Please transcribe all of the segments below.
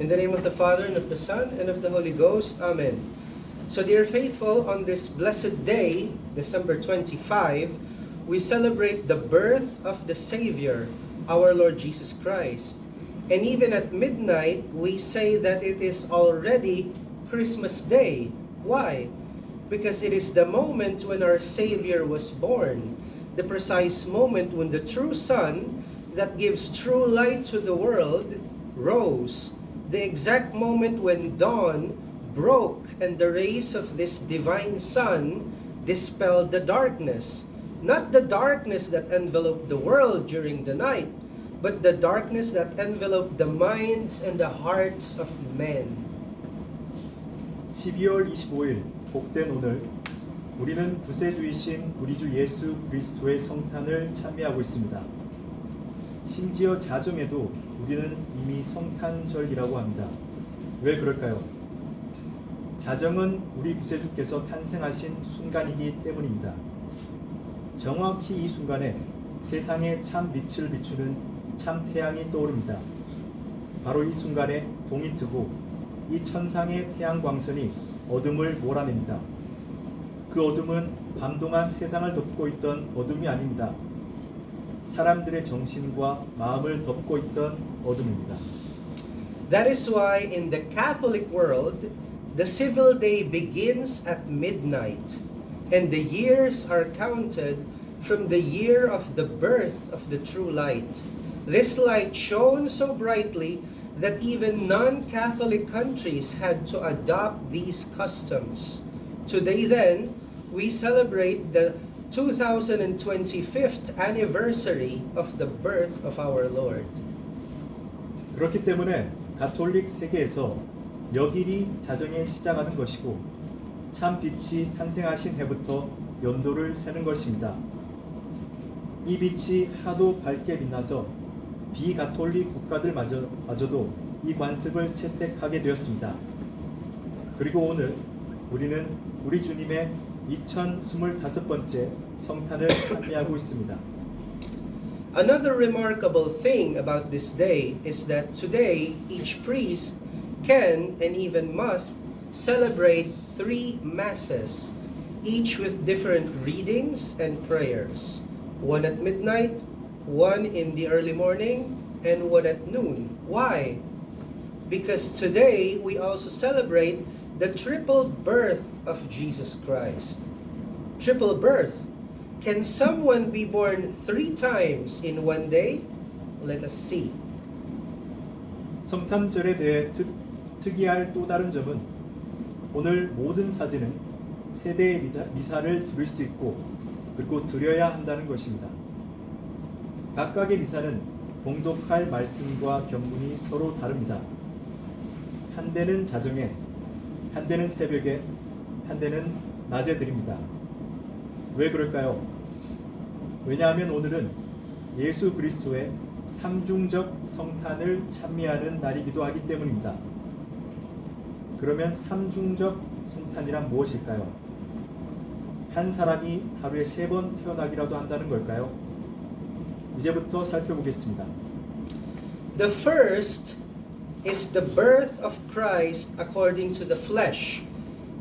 In the name of the Father, and of the Son, and of the Holy Ghost. Amen. So dear faithful, on this blessed day, December 25, we celebrate the birth of the Savior, our Lord Jesus Christ. And even at midnight, we say that it is already Christmas Day. Why? Because it is the moment when our Savior was born, the precise moment when the true Sun that gives true light to the world rose, the exact moment when dawn broke and the rays of this divine Sun dispelled the darkness. Not the darkness that enveloped the world during the night, but the darkness that enveloped the minds and the hearts of men. 12월 25일 복된 오늘 우리는 구세주이신 우리 주 예수 그리스도의 성탄을 찬미하고 있습니다. 심지어 자정에도 우리는 이미 성탄절이라고 합니다. 왜 그럴까요? 자정은 우리 구세주께서 탄생하신 순간이기 때문입니다. 정확히 이 순간에 세상에 참 빛을 비추는 참 태양이 떠오릅니다. 바로 이 순간에 동이 트고 이 천상의 태양 광선이 어둠을 몰아냅니다. 그 어둠은 밤 동안 세상을 덮고 있던 어둠이 아닙니다. 사람들의 정신과 마음을 덮고 있던 어둠입니다. That is why in the Catholic world, the civil day begins at midnight, and the years are counted from the year of the birth of the true light. This light shone so brightly that even non-Catholic countries had to adopt these customs. Today then, we celebrate the 2025th anniversary of the birth of our Lord. 그렇기 때문에 가톨릭 세계에서 여길이 자정에 시작하는 것이고 참 빛이 탄생하신 해부터 연도를 세는 것입니다. 이 빛이 하도 밝게 빛나서 비가톨릭 국가들마저도 이 관습을 채택하게 되었습니다. 그리고 오늘 우리는 우리 주님의 2025번째 성탄을 찬미하고 있습니다. Another remarkable thing about this day is that today each priest can and even must celebrate 3 masses, each with different readings and prayers. One at midnight, one in the early morning, and one at noon. Why? Because today we also celebrate the triple birth of Jesus Christ. Triple birth. Can someone be born 3 times in one day? Let us see. 성탄절에 대해 특이할 또 다른 점은 오늘 모든 사제는 세대의 미사를 드릴 수 있고 그리고 드려야 한다는 것입니다. 각각의 미사는 봉독할 말씀과 경문이 서로 다릅니다. 한 대는 자정에, 한 대는 새벽에, 한 대는 낮에 드립니다. 왜 그럴까요? 왜냐하면 오늘은 예수 그리스도의 삼중적 성탄을 찬미하는 날이기도 하기 때문입니다. 그러면 삼중적 성탄이란 무엇일까요? 한 사람이 하루에 3번 태어나기라도 한다는 걸까요? 이제부터 살펴보겠습니다. The first is the birth of Christ according to the flesh,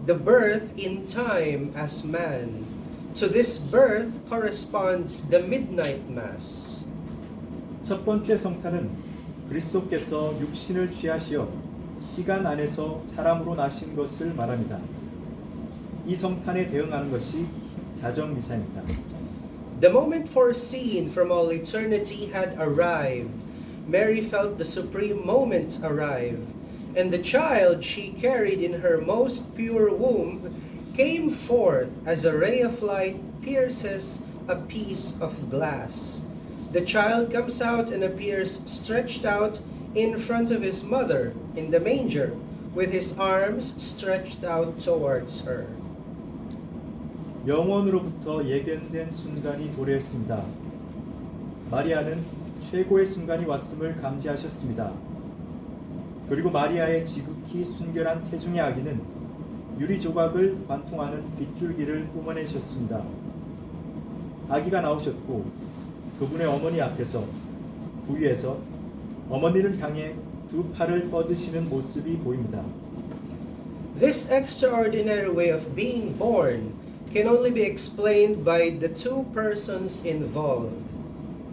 the birth in time as man. To this birth corresponds the midnight mass. 첫 번째 성탄은 그리스도께서 육신을 취하시어 시간 안에서 사람으로 나신 것을 말합니다. 이 성탄에 대응하는 것이 자정 미사입니다. The moment foreseen from all eternity had arrived. Mary felt the supreme moment arrive, and the child she carried in her most pure womb came forth as a ray of light pierces a piece of glass. The child comes out and appears stretched out in front of his mother in the manger, with his arms stretched out towards her. 영원으로부터 예견된 순간이 도래했습니다. 마리아는 최고의 순간이 왔음을 감지하셨습니다. 그리고 마리아의 지극히 순결한 태중의 아기는 유리 조각을 관통하는 빗줄기를 뿜어내셨습니다. 아기가 나오셨고 그분의 어머니 앞에서 부위에서 어머니를 향해 두 팔을 뻗으시는 모습이 보입니다. This extraordinary way of being born can only be explained by the two persons involved.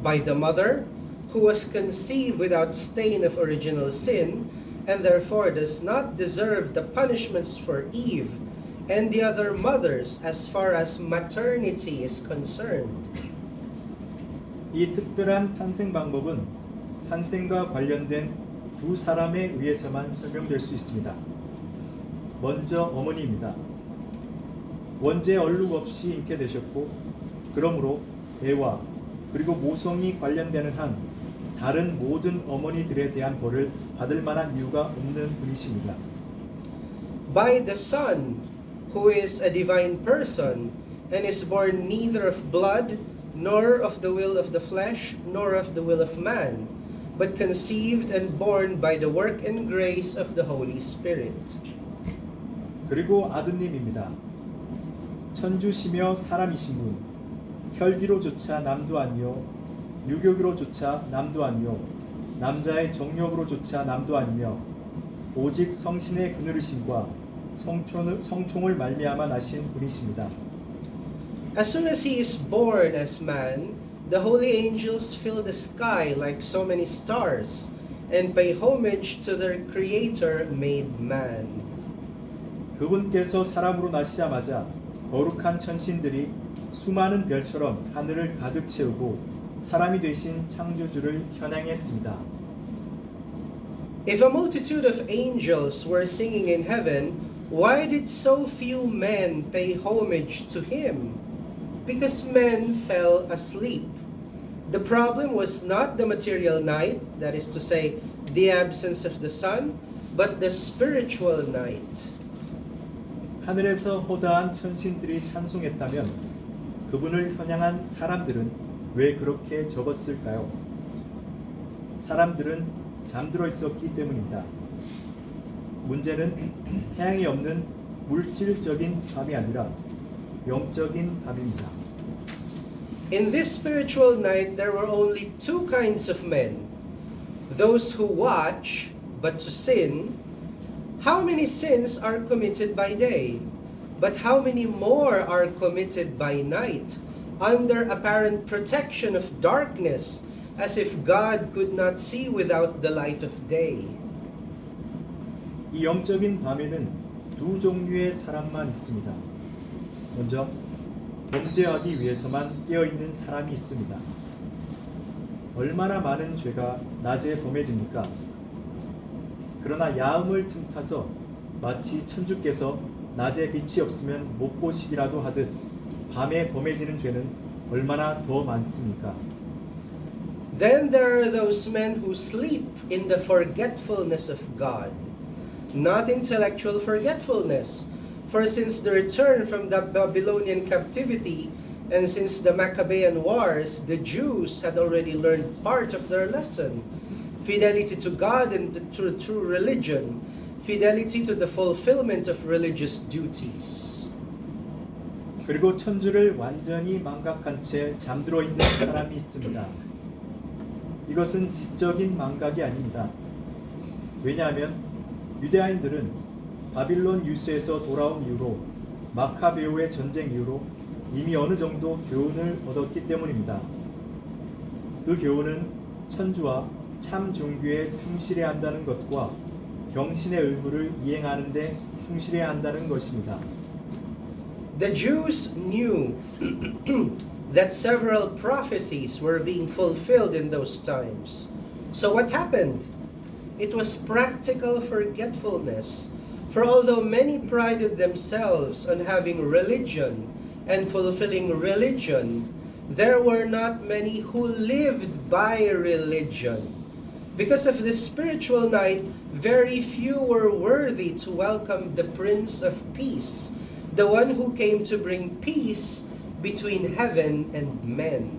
By the mother, who was conceived without stain of original sin, and therefore does not deserve the punishments for Eve, and the other mothers as far as maternity is concerned. 이 특별한 탄생 방법은 탄생과 관련된 두 사람에 의해서만 설명될 수 있습니다. 먼저 어머니입니다. 원죄 얼룩 없이 잉태되셨고 그러므로 애와 그리고 모성이 관련되는 한 다른 모든 어머니들에 대한 벌을 받을 만한 이유가 없는 분이십니다. By the Son, who is a divine person, and is born neither of blood, nor of the will of the flesh, nor of the will of man, but conceived and born by the work and grace of the Holy Spirit. 그리고 아드님입니다. 천주시며 사람이신 분, 혈기로조차 남도 아니요 유격으로조차 남도 아니요 남자의 정욕으로조차 남도 아니며 오직 성신의 그늘으심과 성총을 말미암아 나신 분이십니다. As soon as he is born as man, the holy angels fill the sky like so many stars and pay homage to their Creator made man. 그분께서 사람으로 나시자마자 거룩한 천신들이 수많은 별처럼 하늘을 가득 채우고 사람이 되신 창조주를 현행했습니다. If a multitude of angels were singing in heaven, why did so few men pay homage to him? Because men fell asleep. The problem was not the material night, that is to say, the absence of the sun, but the spiritual night. 하늘에서 허다한 천신들이 찬송했다면 그분을 현양한 사람들은 왜 그렇게 적었을까요? 사람들은 잠들어 있었기 때문입니다. 문제는 태양이 없는 물질적인 밤이 아니라 영적인 밤입니다. In this spiritual night, there were only two kinds of men. Those who watch, but to sin. How many sins are committed by day? But how many more are committed by night, under apparent protection of darkness, as if God could not see without the light of day? 이 영적인 밤에는 두 종류의 사람만 있습니다. 먼저 범죄하기 위해서만 깨어있는 사람이 있습니다. 얼마나 많은 죄가 낮에 범해집니까? 그러나 야음을 틈타서 마치 천주께서 낮에 빛이 없으면 못 보시기라도 하듯 밤에 범해지는 죄는 얼마나 더 많습니까? Then there are those men who sleep in the forgetfulness of God. Not intellectual forgetfulness, for since the return from the Babylonian captivity and since the Maccabean wars, the Jews had already learned part of their lesson: fidelity to God and to true religion, fidelity to the fulfillment of religious duties. 그리고 천주를 완전히 망각한 채 잠들어 있는 사람이 있습니다. 이것은 지적인 망각이 아닙니다. 왜냐하면 유대인들은 바빌론 유수에서 돌아온 이후로 마카베오의 전쟁 이후로 이미 어느 정도 교훈을 얻었기 때문입니다. 그 교훈은 천주와 참 종교에 충실해야 한다는 것과 경신의 의무를 이행하는 데 충실해야 한다는 것입니다. The Jews knew that several prophecies were being fulfilled in those times. So what happened? It was practical forgetfulness. For although many prided themselves on having religion and fulfilling religion, there were not many who lived by religion. Because of this spiritual night, very few were worthy to welcome the Prince of Peace, the one who came to bring peace between heaven and men.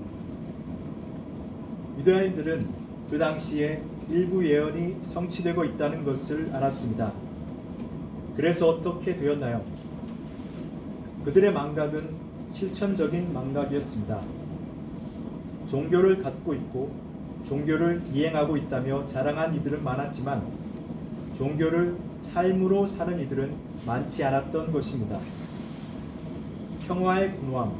유대인들은 그 당시에 일부 예언이 성취되고 있다는 것을 알았습니다. 그래서 어떻게 되었나요? 그들의 망각은 실천적인 망각이었습니다. 종교를 갖고 있고 종교를 이행하고 있다며 자랑한 이들은 많았지만 종교를 삶으로 사는 이들은 많지 않았던 것입니다. 평화의 군왕,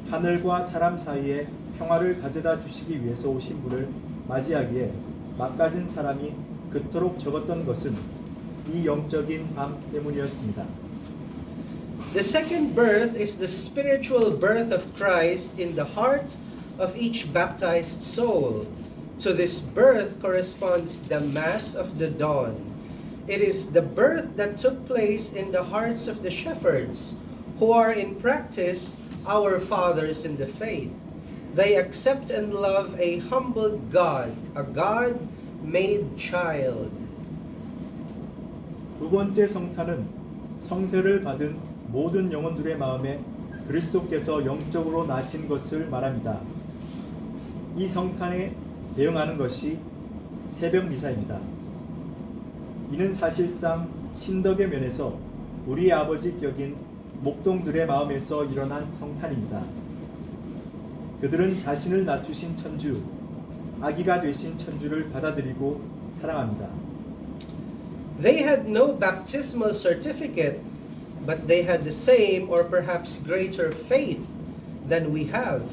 하늘과 사람 사이에 평화를 가져다 주시기 위해서 오신 분을 맞이하기에 막가진 사람이 그토록 적었던 것은 이 영적인 밤 때문이었습니다. The second birth is the spiritual birth of Christ in the heart of each baptized soul. To this birth corresponds the Mass of the Dawn. It is the birth that took place in the hearts of the shepherds, who are in practice our fathers in the faith. They accept and love a humbled God, a God-made child. 두 번째 성탄은 성세를 받은 모든 영혼들의 마음에 그리스도께서 영적으로 나신 것을 말합니다. 이 성탄에 대응하는 것이 새벽 미사입니다. 이는 사실상 신덕의 면에서 우리 아버지 격인 목동들의 마음에서 일어난 성탄입니다. 그들은 자신을 낮추신 천주, 아기가 되신 천주를 받아들이고 사랑합니다. They had no baptismal certificate, but they had the same or perhaps greater faith than we have.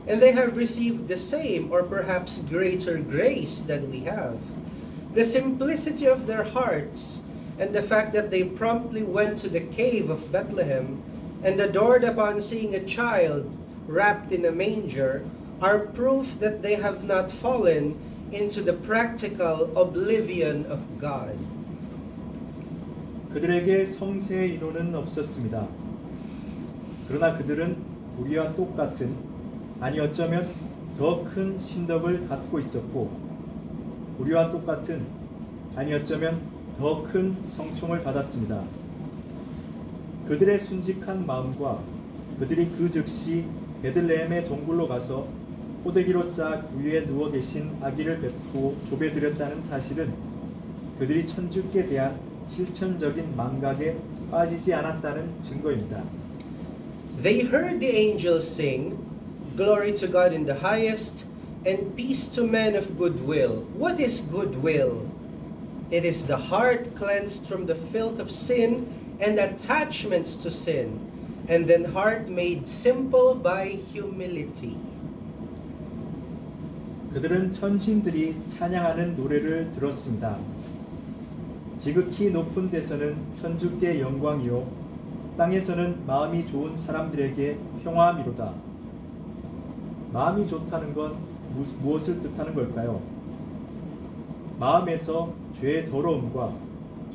And they have received the same or perhaps greater grace than we have. The simplicity of their hearts and the fact that they promptly went to the cave of Bethlehem and adored upon seeing a child wrapped in a manger are proof that they have not fallen into the practical oblivion of God. 그들에게 성세의 인호는 없었습니다. 그러나 그들은 우리와 똑같은, 아니 어쩌면 더 큰 신덕을 갖고 있었고 우리와 똑같은, 아니 어쩌면 더 큰 성총을 받았습니다. 그들의 순직한 마음과 그들이 그 즉시 베들레헴의 동굴로 가서 포대기로 쌓아 그 위에 누워 계신 아기를 베푸고 조배드렸다는 사실은 그들이 천주께 대한 실천적인 망각에 빠지지 않았다는 증거입니다. They heard the angels sing, "Glory to God in the highest, and peace to men of good will." What is goodwill? It is the heart cleansed from the filth of sin and attachments to sin, and then heart made simple by humility. 그들은 천신들이 찬양하는 노래를 들었습니다. 지극히 높은 데서는 천주께 영광이요 땅에서는 마음이 좋은 사람들에게 평화미로다. 마음이 좋다는 건 무엇을 뜻하는 걸까요? 마음에서 죄의 더러움과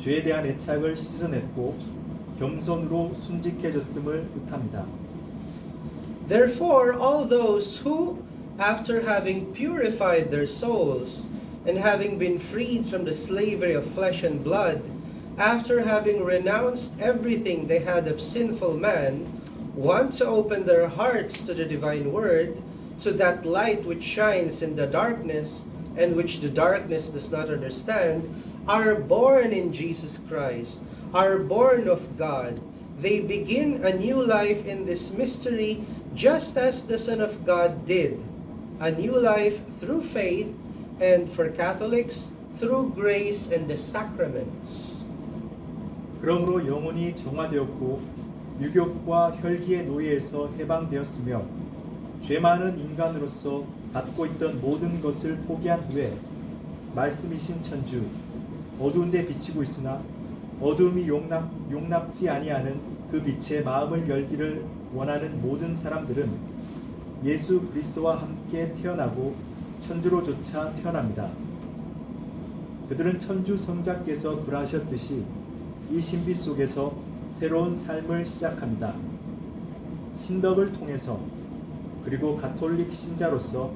죄에 대한 애착을 씻어냈고 겸손으로 순직해졌음을 뜻합니다. Therefore, all those who, after having purified their souls, and having been freed from the slavery of flesh and blood, after having renounced everything they had of sinful man, want to open their hearts to the divine word, to that light which shines in the darkness, and which the darkness does not understand, are born in Jesus Christ, are born of God. They begin a new life in this mystery, just as the Son of God did. A new life through faith, and for Catholics, through grace and the sacraments. 그러므로 영혼이 정화되었고 유욕과 혈기의 노예에서 해방되었으며 죄 많은 인간으로서 갖고 있던 모든 것을 포기한 후에 말씀이신 천주, 어두운 데 비치고 있으나 어두움이 용납지 아니하는 그 빛에 마음을 열기를 원하는 모든 사람들은 예수 그리스도와 함께 태어나고 천주로조차 태어납니다. 그들은 천주 성자께서 불하셨듯이 이 신비 속에서 새로운 삶을 시작합니다. 신덕을 통해서, 그리고 가톨릭 신자로서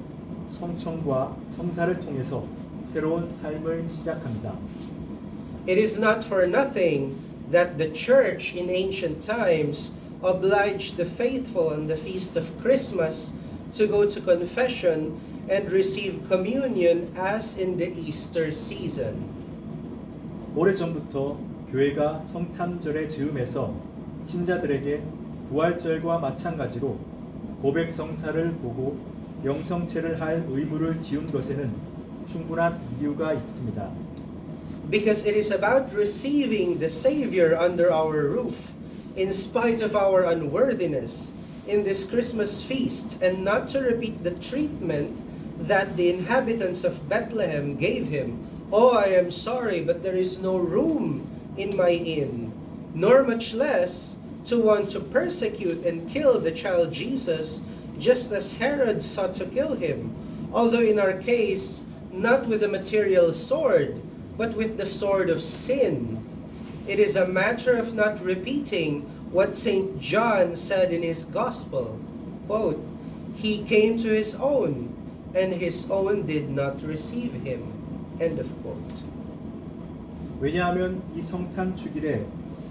성청과 성사를 통해서 새로운 삶을 시작합니다. It is not for nothing that the Church in ancient times obliged the faithful on the feast of Christmas to go to confession and receive communion as in the Easter season. 오래전부터 교회가 성탄절의 즈음에서 신자들에게 부활절과 마찬가지로 고백 성사를 보고 영성체를 할 의무를 지운 것에는 충분한 이유가 있습니다. Because it is about receiving the Savior under our roof, in spite of our unworthiness, in this Christmas feast, and not to repeat the treatment that the inhabitants of Bethlehem gave him. Oh, I am sorry, but there is no room in my inn, nor much less to want to persecute and kill the child Jesus, just as Herod sought to kill him. Although in our case, not with a material sword, but with the sword of sin. It is a matter of not repeating what St. John said in his gospel. Quote, "He came to his own, and his own did not receive him." End of quote. 왜냐하면 이 성탄 축일에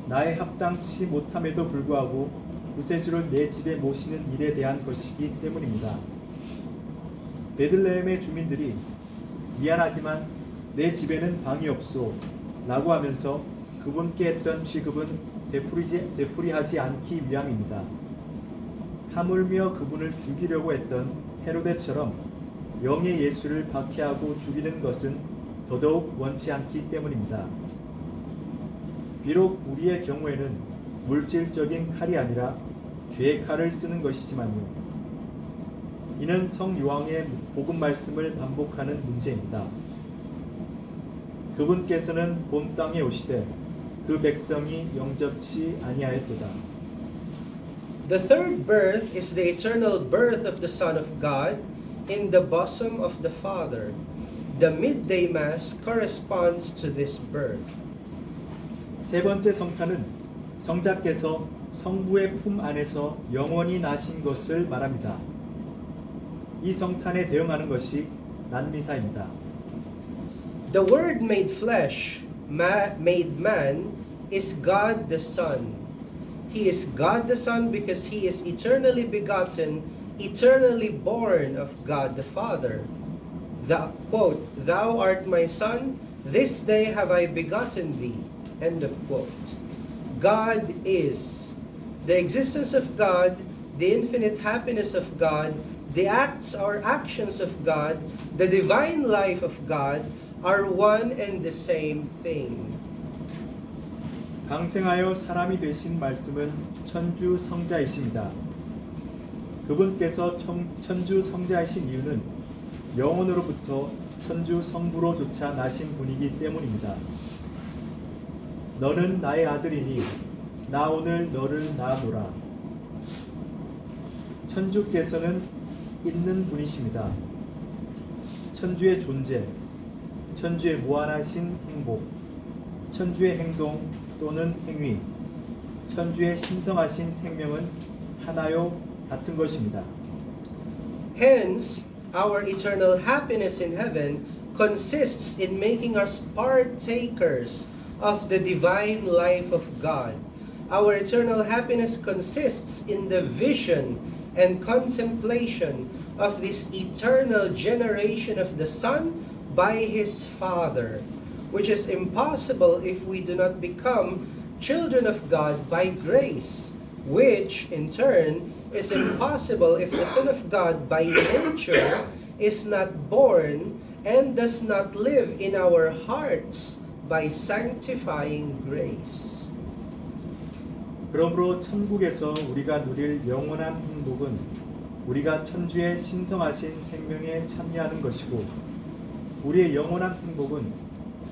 나의 합당치 못함에도 불구하고 구세주를 내 집에 모시는 일에 대한 것이기 때문입니다. 베들레헴의 주민들이 미안하지만 내 집에는 방이 없소 라고 하면서 그분께 했던 취급은 되풀이하지 않기 위함입니다. 하물며 그분을 죽이려고 했던 헤로데처럼 영의 예수를 박해하고 죽이는 것은 더더욱 원치 않기 때문입니다. 비록 우리의 경우에는 물질적인 칼이 아니라 죄의 칼을 쓰는 것이지만요. 이는 성요한의 복음 말씀을 반복하는 문제입니다. 그분께서는 본 땅에 오시되 그 백성이 영접치 아니하였도다. The third birth is the eternal birth of the Son of God in the bosom of the Father. The midday mass corresponds to this birth. 세 번째 성탄은 성자께서 성부의 품 안에서 영원히 나신 것을 말합니다. 이 성탄에 대응하는 것이 난미사입니다. The Word made flesh, made man, is God the Son. He is God the Son because He is eternally begotten, eternally born of God the Father. The quote, "Thou art my Son, this day have I begotten thee." End of quote. God is. The existence of God, the infinite happiness of God, the acts or actions of God, the divine life of God are one and the same thing. 강생하여 사람이 되신 말씀은 천주 성자이십니다. 그분께서 천주 성자이신 이유는 영원으로부터 천주 성부로조차 나신 분이기 때문입니다. 너는 나의 아들이니 나 오늘 너를 낳아노라. 천주께서는 있는 분이십니다. 천주의 존재, 천주의 무한하신 행복, 천주의 행동 또는 행위, 천주의 신성하신 생명은 하나요 같은 것입니다. Hence, our eternal happiness in heaven consists in making us partakers of the divine life of God. Our eternal happiness consists in the vision and contemplation of this eternal generation of the Son by His Father, which is impossible if we do not become children of God by grace, which in turn is impossible if the Son of God by nature is not born and does not live in our hearts by sanctifying grace. 그러므로 천국에서 우리가 누릴 영원한 행복은 우리가 천주의 신성하신 생명에 참여하는 것이고, 우리의 영원한 행복은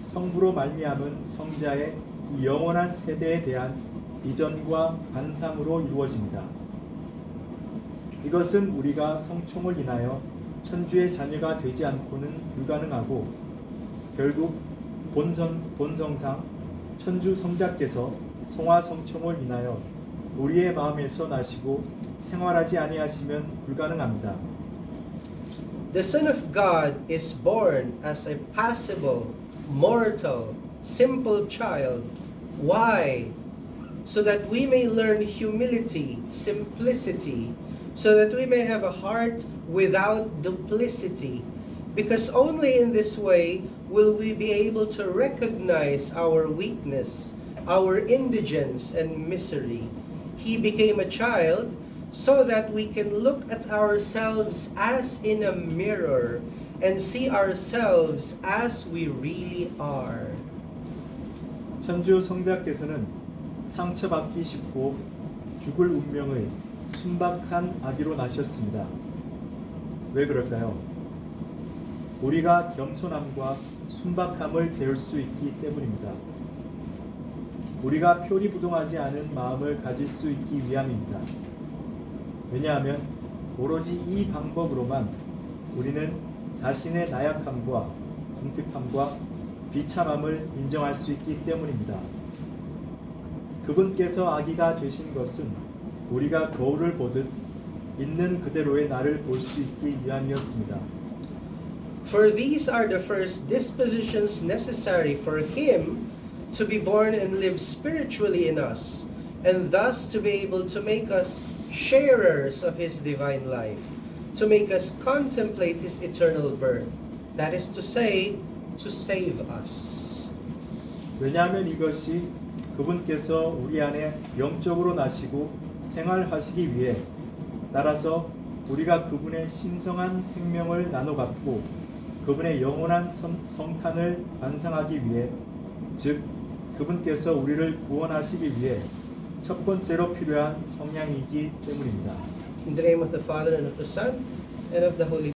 성부로 말미암은 성자의 이 영원한 세대에 대한 비전과 관상으로 이루어집니다. 이것은 우리가 성총을 인하여 천주의 자녀가 되지 않고는 불가능하고, 결국 본성상 천주 성자께서 성화 성총을 인하여 우리의 마음에서 나시고 생활하지 아니하시면 불가능합니다. The Son of God is born as a passible, mortal, simple child. Why? So that we may learn humility, simplicity, so that we may have a heart without duplicity. Because only in this way will we be able to recognize our weakness, our indigence and misery. He became a child so that we can look at ourselves as in a mirror and see ourselves as we really are. 천주 성자께서는 상처받기 쉽고 죽을 운명의 순박한 아기로 나셨습니다. 왜 그럴까요? 우리가 겸손함과 순박함을 배울 수 있기 때문입니다. 우리가 표리부동하지 않은 마음을 가질 수 있기 위함입니다. 왜냐하면 오로지 이 방법으로만 우리는 자신의 나약함과 궁핍함과 비참함을 인정할 수 있기 때문입니다. 그분께서 아기가 되신 것은 우리가 거울을 보듯 있는 그대로의 나를 볼 수 있기 위함이었습니다. For these are the first dispositions necessary for Him to be born and live spiritually in us, and thus to be able to make us sharers of His divine life, to make us contemplate His eternal birth, that is to say, to save us. 왜냐하면 이것이 그분께서 우리 안에 영적으로 나시고 생활하시기 위해, 따라서 우리가 그분의 신성한 생명을 나눠 갖고 그분의 영원한 성탄을 반상하기 위해, 즉 그분께서 우리를 구원하시기 위해 첫 번째로 필요한 성향이기 때문입니다. In the name of the Father, and of the Son, and of the Holy